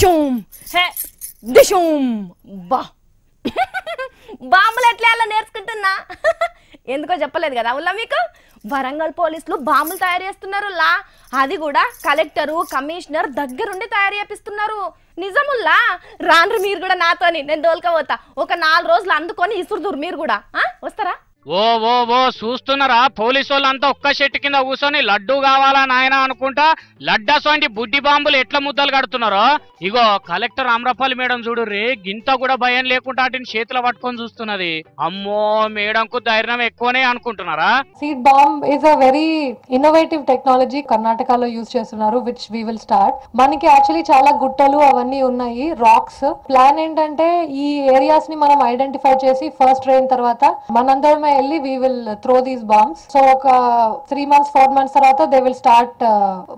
డిషూమ్ హే డిషూమ్ బా బాంబులు ఎట్లా అలా నేర్చుకుంటున్నా ఎందుకో చెప్పలేదు కదా ఉల్లా మీకు వరంగల్ పోలీసులు బాంబులు తయారు చేస్తున్నారు లా అది కూడా కలెక్టరు కమిషనర్ దగ్గరుండి తయారు చేపిస్తున్నారు నిజముల్లా రాండ్రు మీరు కూడా నాతోని నేను దోల్కపోతా ఒక 4 రోజులు అందుకొని ఇసురుదురు మీరు కూడా వస్తారా ఓ ఓ ఓ చూస్తున్నారా పోలీసు వాళ్ళంతా ఒక్క చెట్టు కింద కూర్చొని లడ్డు కావాలా నాయన అనుకుంటా లడ్డాసోంటి బుడ్డి బాంబులు ఎట్లా ముద్దలు కడుతున్నారో ఇగో కలెక్టర్ అమ్రపాలి మేడం చూడు రే గింత కూడా భయం లేకుండా వాటిని చేతిలో పట్టుకొని చూస్తున్నది అమ్మో మేడంకు ధైర్యం ఎక్కువనే అనుకుంటున్నారా seed bomb is a very innovative technology కర్ణాటకలో యూజ్ చేస్తున్నారు విచ్ వి విల్ స్టార్ట్ మనకి యాక్చువల్లీ చాలా గుట్టలు అవన్నీ ఉన్నాయి రాక్స్ ప్లాన్ ఏంటంటే ఈ ఏరియాస్ ని మనం ఐడెంటిఫై చేసి ఫస్ట్ ట్రైన్ తర్వాత మనందరం వెళ్ళి we will throw these bombs so ఒక 3 months 4 months తర్వాత they will start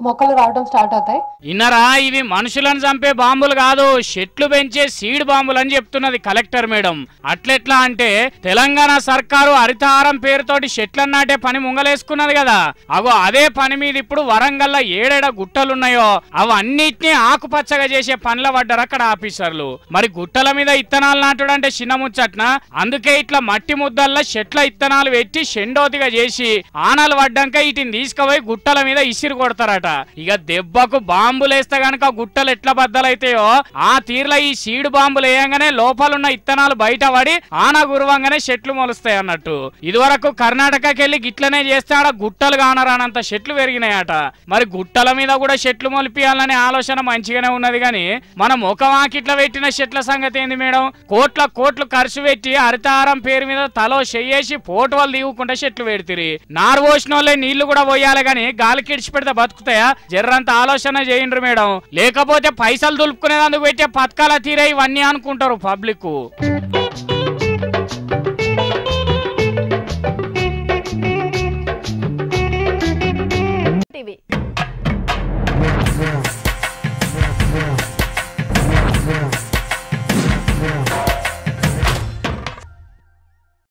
మొక్కలు రావడం స్టార్ట్ అవుతాయి ఇన్నరా ఇవి మనుషులను చంపే బాంబులు కాదు చెట్లు పెంచే సీడ్ బాంబులు అని చెప్తున్నది కలెక్టర్ మేడం అట్లెట్లా అంటే తెలంగాణ సర్కారు హరితహారం పేరుతోటి చెట్లను నాటే పని ముంగలేసుకున్నది కదా అగో అదే పని మీద ఇప్పుడు వరంగల్ 7 గుట్టలున్నాయో అవన్నిటినీ ఆకుపచ్చగా చేసే పనుల పడ్డారు అక్కడ ఆఫీసర్లు మరి గుట్టల మీద ఇత్తనాలు నాటుడు అంటే చిన్న ముచ్చట్న అందుకే ఇట్లా మట్టి ముద్దల్లో చెట్ల ఇత్తనాలు పెట్టి షెండోతిగా చేసి ఆనలు పడ్డాక వీటిని తీసుకుపోయి గుట్టల మీద ఇసిరి కొడతారట ఇక దెబ్బకు బాంబులేస్తే గనక గుట్టలు ఎట్లా బద్దలైతాయో ఆ తీర్ల ఈ సీడ్ బాంబులు వేయంగానే లోపలున్న ఇత్తనాలు బయట పడి ఆన గురువంగానే చెట్లు మొలుస్తాయి అన్నట్టు ఇదివరకు కర్ణాటకకి వెళ్ళి గిట్లనే చేస్తే ఆడ గుట్టలు కానరానంత చెట్లు పెరిగినాయట మరి గుట్టల మీద కూడా చెట్లు మొలిపియాలనే ఆలోచన మంచిగానే ఉన్నది గాని మనం ఒక వాకిట్ల పెట్టిన చెట్ల సంగతి ఏంది మేడం కోట్లు ఖర్చు పెట్టి హరితహారం పేరు మీద తలో చెయ్యేసి పోటు వాళ్ళు దిగుకుంటే చెట్లు పెడితిరి నారు పోసిన వాళ్ళే నీళ్లు కూడా పోయాలి గాని గాలికి ఇడిచి పెడితే బతుకుతాయా జర్రంత ఆలోచన చేయండ్రు మేడం లేకపోతే పైసలు దులుపుకునేందుకు పెట్టే పథకాల తీరే ఇవన్నీ అనుకుంటారు పబ్లిక్